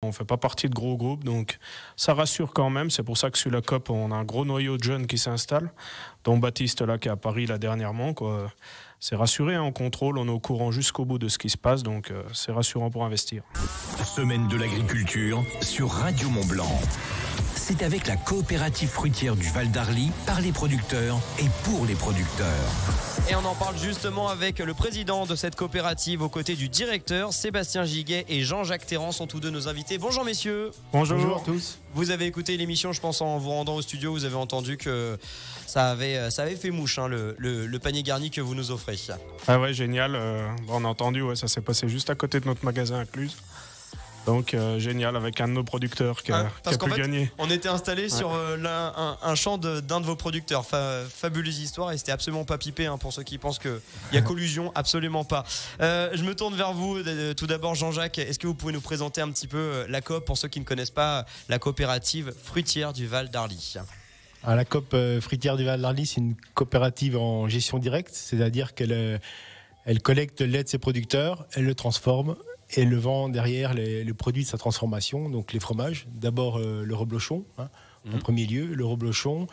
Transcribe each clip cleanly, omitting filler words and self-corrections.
On ne fait pas partie de gros groupes, donc ça rassure quand même. C'est pour ça que sur la COP, on a un gros noyau de jeunes qui s'installent, dont Baptiste là qui est à Paris là dernièrement, quoi. C'est rassuré, hein, on contrôle, on est au courant jusqu'au bout de ce qui se passe, donc c'est rassurant pour investir. Semaine de l'agriculture sur Radio Mont-Blanc. C'est avec la coopérative fruitière du Val d'Arly, par les producteurs et pour les producteurs. Et on en parle justement avec le président de cette coopérative aux côtés du directeur. Sébastien Giguet et Jean-Jacques Terran sont tous deux nos invités. Bonjour messieurs. Bonjour à tous. Vous avez écouté l'émission, je pense, en vous rendant au studio. Vous avez entendu que ça avait fait mouche, hein, le panier garni que vous nous offrez. Ah ouais, génial. On a entendu, ouais, ça s'est passé juste à côté de notre magasin à Cluse. Donc génial, avec un de nos producteurs qui a pu gagner. On était installé sur un champ d'un de vos producteurs. Fabuleuse histoire, et c'était absolument pas pipé, hein, pour ceux qui pensent qu'il y a collusion, absolument pas. Je me tourne vers vous, tout d'abord Jean-Jacques. Est-ce que vous pouvez nous présenter un petit peu la coop, pour ceux qui ne connaissent pas la coopérative fruitière du Val d'Arly? Alors, la coop fruitière du Val d'Arly, c'est une coopérative en gestion directe, c'est-à-dire qu'elle collecte le lait de ses producteurs, elle le transforme et le vend derrière les produits de sa transformation, donc les fromages. D'abord le reblochon, en premier lieu, le reblochon,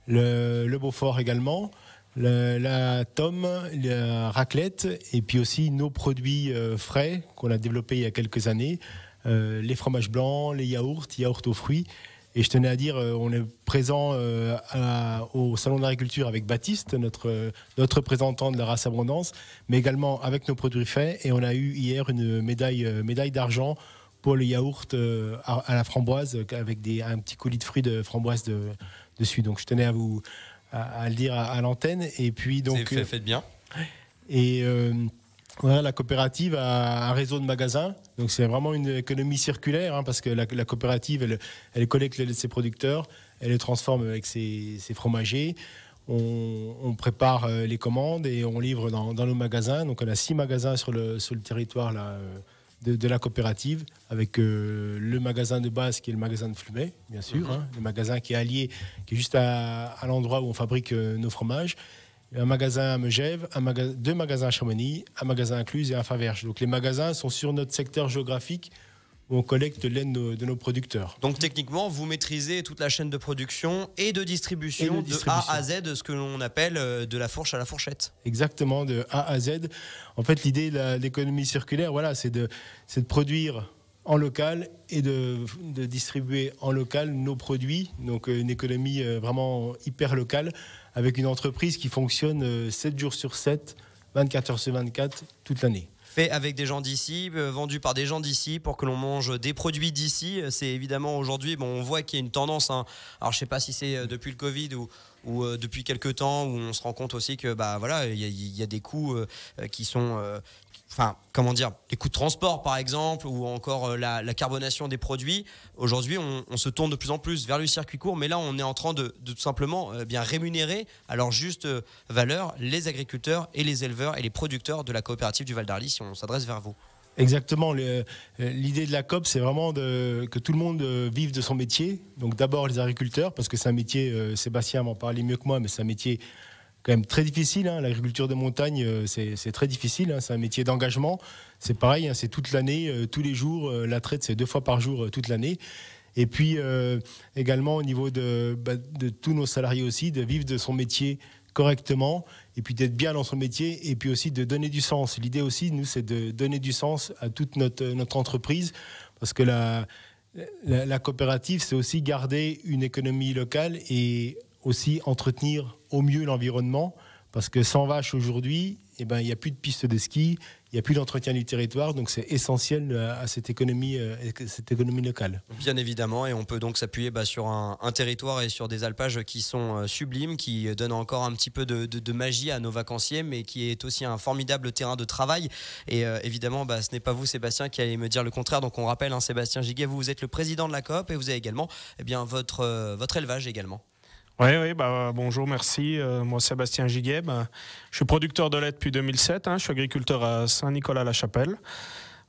le Beaufort également, la tome, la raclette, et puis aussi nos produits frais qu'on a développés il y a quelques années, les fromages blancs, les yaourts aux fruits. Et je tenais à dire, on est présent au Salon d'agriculture avec Baptiste, notre représentant de la race Abondance, mais également avec nos produits faits. Et on a eu hier une médaille d'argent pour le yaourt à la framboise, avec un petit coulis de fruits de framboise dessus. Donc je tenais à le dire à l'antenne. Et puis donc faites bien. Et voilà, la coopérative a un réseau de magasins, donc c'est vraiment une économie circulaire, hein, parce que la coopérative, elle collecte le lait de ses producteurs, elle le transforme avec ses fromagers, on prépare les commandes et on livre dans nos magasins. Donc on a 6 magasins sur le territoire là, de la coopérative, avec le magasin de base qui est le magasin de Flumet, bien sûr, le magasin qui est allié, qui est juste à l'endroit où on fabrique nos fromages. Un magasin à Megève, 2 magasins à Chamonix, un magasin à Cluse et un à Faverges. Donc les magasins sont sur notre secteur géographique où on collecte le lait de nos producteurs. Donc techniquement, vous maîtrisez toute la chaîne de production et de distribution, de A à Z, ce que l'on appelle de la fourche à la fourchette. Exactement, de A à Z. En fait, l'idée de l'économie circulaire, voilà, c'est de produire en local et de distribuer en local nos produits. Donc une économie vraiment hyper locale, avec une entreprise qui fonctionne 7 jours sur 7, 24 heures sur 24, toute l'année. Fait avec des gens d'ici, vendu par des gens d'ici, pour que l'on mange des produits d'ici. C'est évidemment aujourd'hui, on voit qu'il y a une tendance, hein. Alors je sais pas si c'est depuis le Covid ou depuis quelques temps, où on se rend compte aussi que voilà, il y a des coûts qui sont les coûts de transport par exemple, ou encore la carbonation des produits. Aujourd'hui, on se tourne de plus en plus vers le circuit court, mais là on est en train de tout simplement bien rémunérer à leur juste valeur les agriculteurs et les éleveurs et les producteurs de la coopérative du Val d'Arly, si on s'adresse vers vous. Exactement. L'idée de la COP, c'est vraiment que tout le monde vive de son métier. Donc d'abord les agriculteurs, parce que c'est un métier, Sébastien m'en parlait mieux que moi, mais c'est un métier quand même très difficile, hein. L'agriculture de montagne, c'est très difficile, hein. C'est un métier d'engagement. C'est pareil, hein, c'est toute l'année, tous les jours. La traite, c'est 2 fois par jour, toute l'année. Et puis également au niveau de tous nos salariés aussi, de vivre de son métier correctement, et puis d'être bien dans son métier, et puis aussi de donner du sens. L'idée aussi, nous, c'est de donner du sens à toute notre entreprise, parce que la coopérative, c'est aussi garder une économie locale et aussi entretenir au mieux l'environnement, parce que sans vaches aujourd'hui, il n'y a plus de pistes de ski, il n'y a plus d'entretien du territoire, donc c'est essentiel à cette économie locale. Bien évidemment, et on peut donc s'appuyer sur un territoire et sur des alpages qui sont sublimes, qui donnent encore un petit peu de magie à nos vacanciers, mais qui est aussi un formidable terrain de travail. Et évidemment, ce n'est pas vous, Sébastien, qui allez me dire le contraire. Donc on rappelle, hein, Sébastien Giguet, vous êtes le président de la coop, et vous avez également votre élevage également. Oui, bonjour, merci. Moi, Sébastien Giguet, je suis producteur de lait depuis 2007. Je suis agriculteur à Saint-Nicolas-la-Chapelle,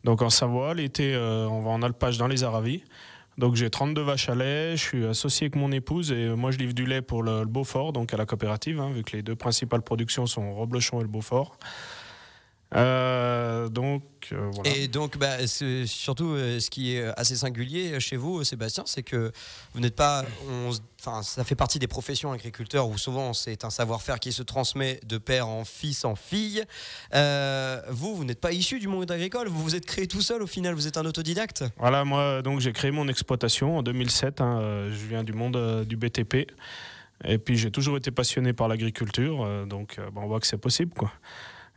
donc en Savoie. L'été, on va en alpage dans les Aravis. Donc j'ai 32 vaches à lait, je suis associé avec mon épouse et moi je livre du lait pour le Beaufort, donc à la coopérative, vu que les 2 principales productions sont Reblochon et le Beaufort. Voilà. Et donc, surtout, ce qui est assez singulier chez vous, Sébastien, c'est que vous n'êtes pas. Ça fait partie des professions agriculteurs où souvent c'est un savoir-faire qui se transmet de père en fils en fille. Vous n'êtes pas issu du monde agricole, vous vous êtes créé tout seul au final, vous êtes un autodidacte. Voilà, moi, donc j'ai créé mon exploitation en 2007. Je viens du monde du BTP. Et puis j'ai toujours été passionné par l'agriculture, on voit que c'est possible, quoi.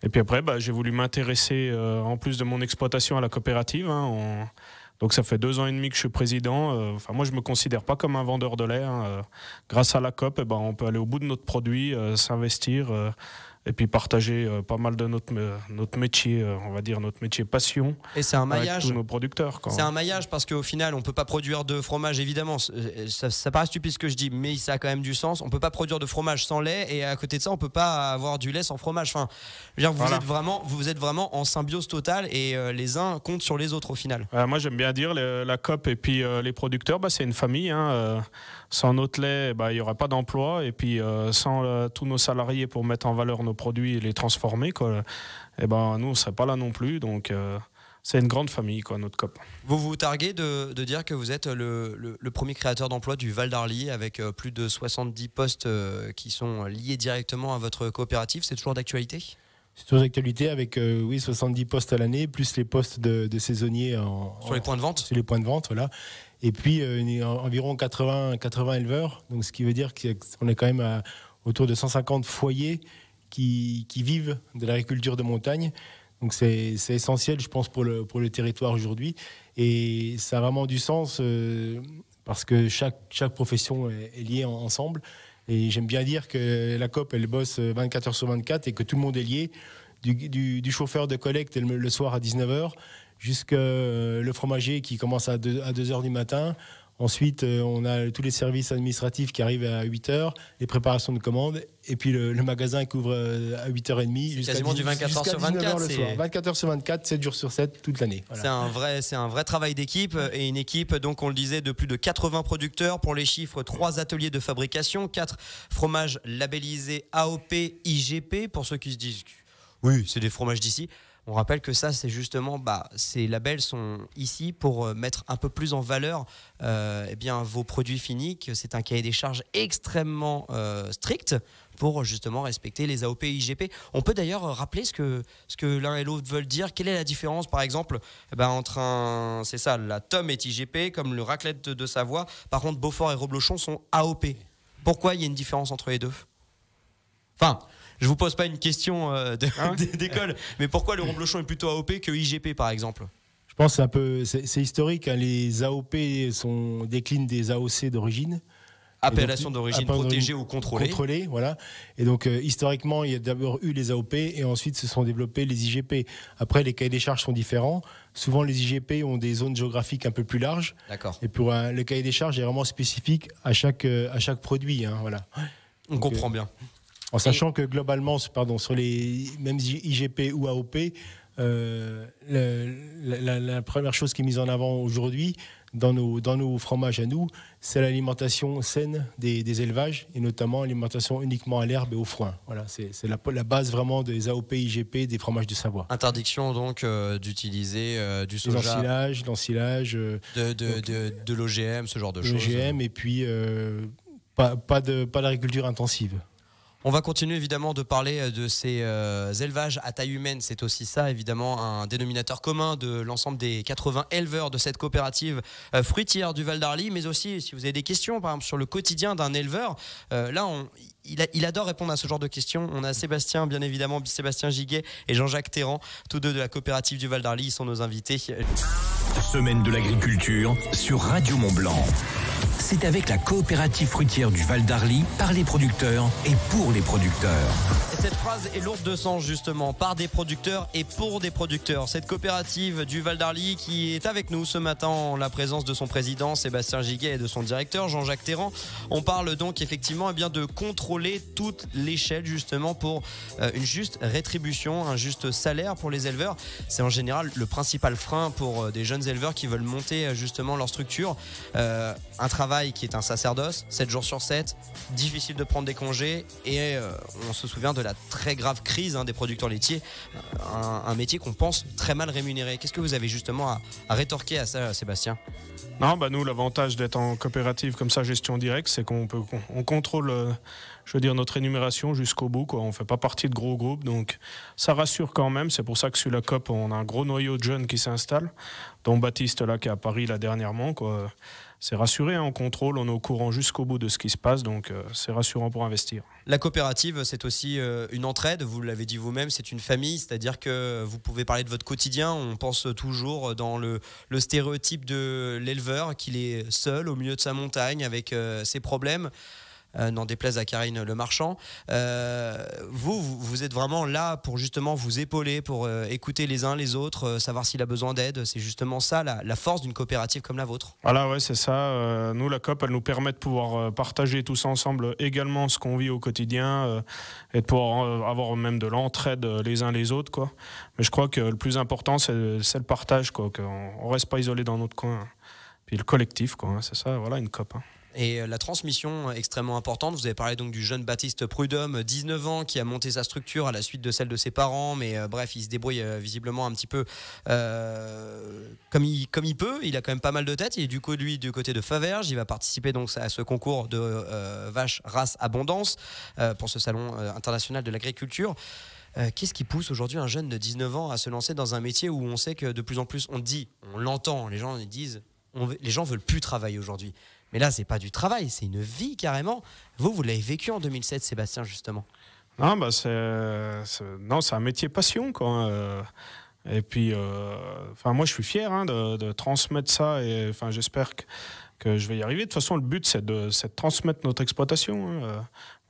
Et puis après, j'ai voulu m'intéresser, en plus de mon exploitation, à la coopérative. Donc ça fait 2 ans et demi que je suis président. Moi, je ne me considère pas comme un vendeur de lait. Grâce à la COP, on peut aller au bout de notre produit, s'investir et puis partager pas mal de notre métier, on va dire notre métier passion. Et c'est un maillage. Avec tous nos producteurs, quoi. C'est un maillage parce qu'au final, on ne peut pas produire de fromage, évidemment. Ça paraît stupide ce que je dis, mais ça a quand même du sens. On ne peut pas produire de fromage sans lait et à côté de ça, on ne peut pas avoir du lait sans fromage. Enfin, je veux dire, vous êtes vraiment en symbiose totale et les uns comptent sur les autres au final. Moi, j'aime bien dire la COP et puis les producteurs, c'est une famille. Sans notre lait, il n'y aurait pas d'emploi. Et puis, sans tous nos salariés pour mettre en valeur nos produits et les transformer, quoi, nous, on ne serait pas là non plus. Donc, c'est une grande famille, quoi, notre COP. Vous vous targuez de dire que vous êtes le premier créateur d'emploi du Val d'Arly avec plus de 70 postes qui sont liés directement à votre coopérative. C'est toujours d'actualité ? C'est toujours d'actualité avec 70 postes à l'année, plus les postes de saisonniers sur les points de vente. Sur les points de vente, voilà. Et puis environ 80 éleveurs, donc ce qui veut dire qu'on est quand même autour de 150 foyers qui vivent de l'agriculture de montagne. Donc c'est essentiel, je pense, pour le territoire aujourd'hui. Et ça a vraiment du sens parce que chaque profession est liée ensemble. Et j'aime bien dire que la COP, elle bosse 24 heures sur 24 et que tout le monde est lié, du chauffeur de collecte le soir à 19h jusqu'au le fromager qui commence à 2h du matin. Ensuite, on a tous les services administratifs qui arrivent à 8h, les préparations de commandes, et puis le magasin qui ouvre à 8h30 jusqu'à quasiment du 24 heures sur 24 le soir. 24 heures sur 24, 7 jours sur 7, toute l'année. Voilà. C'est un vrai travail d'équipe, et une équipe, donc on le disait, de plus de 80 producteurs. Pour les chiffres, 3 ateliers de fabrication, 4 fromages labellisés AOP, IGP, pour ceux qui se disent oui, c'est des fromages d'ici. On rappelle que ça, c'est justement, ces labels sont ici pour mettre un peu plus en valeur vos produits finis, que c'est un cahier des charges extrêmement strict pour justement respecter les AOP et IGP. On peut d'ailleurs rappeler ce que l'un et l'autre veulent dire. Quelle est la différence, par exemple, entre la Tom est IGP, comme le raclette de Savoie. Par contre, Beaufort et Reblochon sont AOP. Pourquoi il y a une différence entre les deux ? Je vous pose pas une question d'école, mais pourquoi le Reblochon est plutôt AOP que IGP, par exemple ? Je pense que c'est historique. Les AOP déclinent des AOC d'origine. Appellation d'origine protégée ou contrôlée. Contrôlée, voilà. Et donc, historiquement, il y a d'abord eu les AOP et ensuite se sont développés les IGP. Après, les cahiers des charges sont différents. Souvent, les IGP ont des zones géographiques un peu plus larges. D'accord. Et pour le cahier des charges est vraiment spécifique à chaque produit. Voilà. On comprend bien. En sachant que globalement, sur les mêmes IGP ou AOP, la première chose qui est mise en avant aujourd'hui dans nos fromages à nous, c'est l'alimentation saine des élevages, et notamment l'alimentation uniquement à l'herbe et au foin. Voilà, c'est la base vraiment des AOP, IGP, des fromages de Savoie. Interdiction donc d'utiliser du soja, l'ensilage, de l'OGM, ce genre de choses. L'OGM, et puis pas d'agriculture intensive. On va continuer évidemment de parler de ces élevages à taille humaine. C'est aussi ça, évidemment, un dénominateur commun de l'ensemble des 80 éleveurs de cette coopérative fruitière du Val d'Arly. Mais aussi, si vous avez des questions, par exemple, sur le quotidien d'un éleveur, il adore répondre à ce genre de questions. On a Sébastien, bien évidemment, Sébastien Giguet et Jean-Jacques Théran, tous deux de la coopérative du Val d'Arly. Ils sont nos invités. Semaine de l'agriculture sur Radio Mont-Blanc. C'est avec la coopérative fruitière du Val d'Arly, par les producteurs et pour les producteurs. Et cette phrase est lourde de sens, justement, par des producteurs et pour des producteurs. Cette coopérative du Val d'Arly qui est avec nous ce matin en la présence de son président Sébastien Giguet et de son directeur Jean-Jacques Théran. On parle donc effectivement de contrôler toute l'échelle, justement, pour une juste rétribution, un juste salaire pour les éleveurs. C'est en général le principal frein pour des jeunes éleveurs qui veulent monter justement leur structure. Un travail travail qui est un sacerdoce, 7 jours sur 7, difficile de prendre des congés et on se souvient de la très grave crise des producteurs laitiers, un métier qu'on pense très mal rémunéré. Qu'est-ce que vous avez justement à rétorquer à ça, Sébastien ? Non, nous, l'avantage d'être en coopérative comme ça, gestion directe, c'est qu'on contrôle, notre rémunération jusqu'au bout, quoi. On ne fait pas partie de gros groupes, donc ça rassure quand même. C'est pour ça que sur la COP, on a un gros noyau de jeunes qui s'installent, dont Baptiste, là, qui est à Paris, là, dernièrement, quoi. C'est rassuré, on contrôle, on est au courant jusqu'au bout de ce qui se passe, donc c'est rassurant pour investir. La coopérative, c'est aussi une entraide, vous l'avez dit vous-même, c'est une famille, c'est-à-dire que vous pouvez parler de votre quotidien, on pense toujours dans le stéréotype de l'éleveur, qu'il est seul au milieu de sa montagne avec ses problèmes. N'en déplaise à Karine Le Marchand. Vous êtes vraiment là pour justement vous épauler, pour écouter les uns les autres, savoir s'il a besoin d'aide. C'est justement ça la force d'une coopérative comme la vôtre. Voilà, ouais, c'est ça. Nous, la COP, elle nous permet de pouvoir partager tous ensemble également ce qu'on vit au quotidien et de pouvoir avoir même de l'entraide les uns les autres, quoi. Mais je crois que le plus important, c'est le partage, quoi, qu'on ne reste pas isolé dans notre coin. Puis le collectif, quoi, c'est ça, voilà, une COP. Et la transmission extrêmement importante. Vous avez parlé donc du jeune Baptiste Prudhomme, 19 ans, qui a monté sa structure à la suite de celle de ses parents, mais bref, il se débrouille visiblement un petit peu comme il peut. Il a quand même pas mal de tête. Il est du côté de Faverges. Il va participer donc à ce concours de vaches race abondance pour ce salon international de l'agriculture. Qu'est-ce qui pousse aujourd'hui un jeune de 19 ans à se lancer dans un métier où on sait que de plus en plus, on l'entend, les gens disent, les gens veulent plus travailler aujourd'hui. Mais là, c'est pas du travail, c'est une vie carrément. Vous l'avez vécu en 2007, Sébastien, justement. Non, c'est un métier passion, quoi. Et puis, moi, je suis fier de transmettre ça. Et j'espère que je vais y arriver. De toute façon, le but, c'est de transmettre notre exploitation.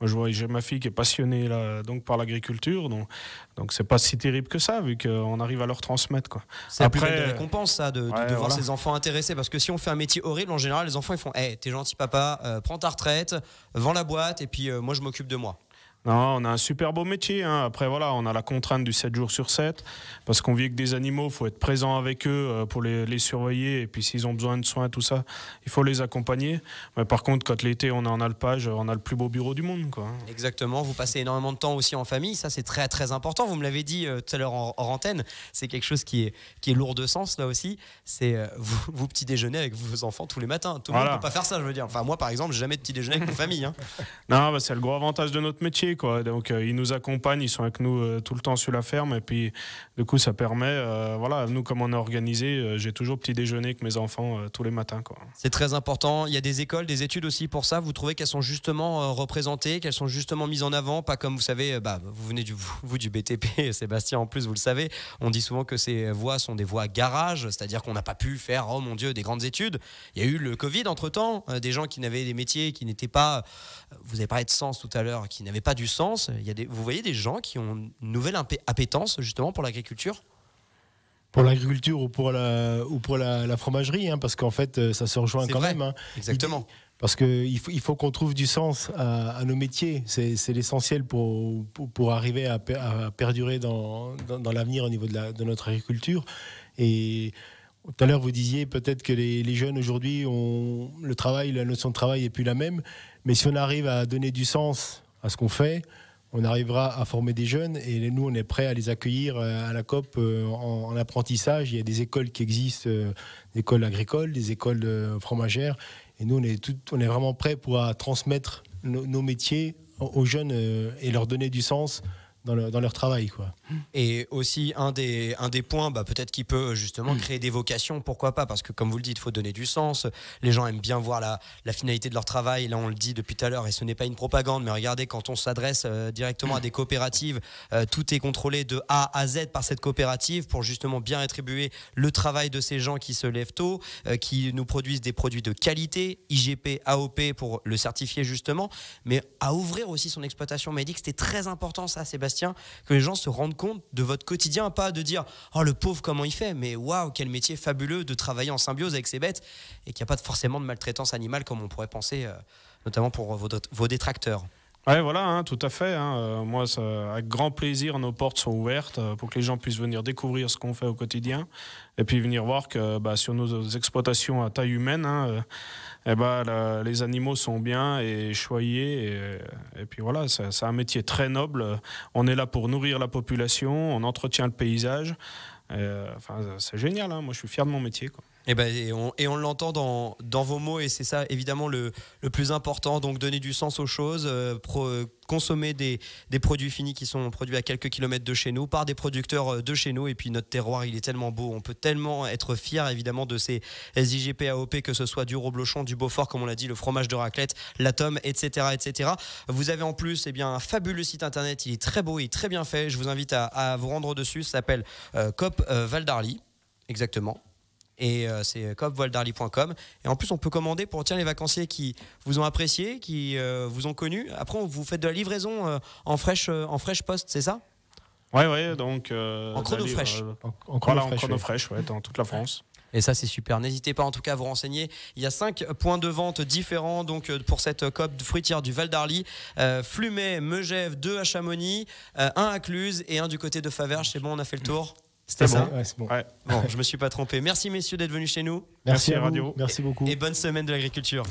Moi, j'ai ma fille qui est passionnée là, donc par l'agriculture, donc c'est pas si terrible que ça, vu qu'on arrive à leur transmettre, quoi. C'est après la plus belle récompense, ça, de voir ses enfants intéressés, parce que si on fait un métier horrible, en général, les enfants ils font hey, t'es gentil papa, prends ta retraite, vends la boîte, et puis moi je m'occupe de moi. Non, on a un super beau métier. Après, on a la contrainte du 7 jours sur 7, parce qu'on vit avec des animaux, il faut être présent avec eux pour les surveiller, et puis s'ils ont besoin de soins, tout ça, il faut les accompagner. Mais par contre, quand l'été, on est en alpage, on a le plus beau bureau du monde, quoi. Exactement, vous passez énormément de temps aussi en famille, ça c'est très très important. Vous me l'avez dit tout à l'heure hors antenne, c'est quelque chose qui est lourd de sens là aussi. C'est vous petit déjeuner avec vos enfants tous les matins. Tout le monde ne peut pas faire ça, je veux dire. Enfin, moi par exemple, j'ai jamais de petit déjeuner avec ma famille. Non, c'est le gros avantage de notre métier, quoi. Donc ils nous accompagnent, ils sont avec nous tout le temps sur la ferme, et puis du coup ça permet, nous comme on est organisé, j'ai toujours petit déjeuner avec mes enfants tous les matins, quoi. C'est très important. Il y a des écoles, des études aussi pour ça. Vous trouvez qu'elles sont justement représentées, qu'elles sont justement mises en avant, pas comme vous savez, vous venez du BTP, Sébastien en plus vous le savez, on dit souvent que ces voies sont des voies garage, c'est-à-dire qu'on n'a pas pu faire, oh mon Dieu, des grandes études. Il y a eu le Covid entre-temps, des gens qui n'avaient des métiers qui n'étaient pas, vous avez parlé de sens tout à l'heure, qui n'avaient pas du sens. Vous voyez des gens qui ont une nouvelle appétence justement pour l'agriculture? Pour l'agriculture ou pour la fromagerie, parce qu'en fait ça se rejoint quand même. Exactement. Parce qu'il faut qu'on trouve du sens à nos métiers. C'est l'essentiel pour arriver à perdurer dans l'avenir au niveau de notre agriculture. Et tout à l'heure, vous disiez peut-être que les jeunes aujourd'hui ont le travail, la notion de travail n'est plus la même. Mais si on arrive à donner du sens à ce qu'on fait, on arrivera à former des jeunes, et nous, on est prêts à les accueillir à la COP en apprentissage. Il y a des écoles qui existent, des écoles agricoles, des écoles fromagères, et nous, on est vraiment prêts pour transmettre nos métiers aux jeunes et leur donner du sens dans leur travail, quoi. Et aussi un des points peut-être qui peut justement créer des vocations, pourquoi pas, parce que comme vous le dites, il faut donner du sens. Les gens aiment bien voir la finalité de leur travail. Là on le dit depuis tout à l'heure, et ce n'est pas une propagande, mais regardez, quand on s'adresse directement à des coopératives, tout est contrôlé de A à Z par cette coopérative pour justement bien rétribuer le travail de ces gens qui se lèvent tôt, qui nous produisent des produits de qualité, IGP, AOP pour le certifier justement, mais à ouvrir aussi son exploitation. On m'a dit que c'était très important ça, Sébastien, que les gens se rendent compte de votre quotidien, pas de dire oh le pauvre comment il fait, mais waouh quel métier fabuleux de travailler en symbiose avec ces bêtes, et qu'il n'y a pas forcément de maltraitance animale comme on pourrait penser, notamment pour vos détracteurs. Ouais, voilà, hein, tout à fait. Hein. Moi, avec grand plaisir, nos portes sont ouvertes pour que les gens puissent venir découvrir ce qu'on fait au quotidien et puis venir voir que sur nos exploitations à taille humaine, hein, les animaux sont bien et choyés. Et puis voilà, c'est un métier très noble. On est là pour nourrir la population, on entretient le paysage. C'est génial, hein. Moi, je suis fier de mon métier, quoi. Et on l'entend dans vos mots, et c'est ça évidemment le plus important. Donc donner du sens aux choses, consommer des produits finis qui sont produits à quelques kilomètres de chez nous par des producteurs de chez nous. Et puis notre terroir, il est tellement beau, on peut tellement être fier évidemment de ces SIGP AOP, que ce soit du Roblochon, du Beaufort, comme on l'a dit, le fromage de raclette, la tome, etc., etc. Vous avez en plus un fabuleux site internet, il est très beau, il est très bien fait. Je vous invite à vous rendre dessus. Ça s'appelle Coop Val d'Arly, exactement. Et c'est coopvaldarly.com. Et en plus, on peut commander pour les vacanciers qui vous ont apprécié, qui vous ont connu. Après, vous faites de la livraison en fraîche poste, c'est ça? Ouais, donc en chrono fraîche. En chrono fraîche, ouais, dans toute la France. Et ça, c'est super. N'hésitez pas en tout cas à vous renseigner. Il y a 5 points de vente différents donc pour cette Coop fruitière du Val d'Arly. Flumet, Megève, 2 à Chamonix, 1 à Cluses et 1 du côté de Faverges. C'est bon, on a fait le tour. C'était ça? Ouais, c'est bon. Ouais. Bon, je me suis pas trompé. Merci messieurs d'être venus chez nous. Merci à vous. Radio. Merci beaucoup. Et bonne semaine de l'agriculture.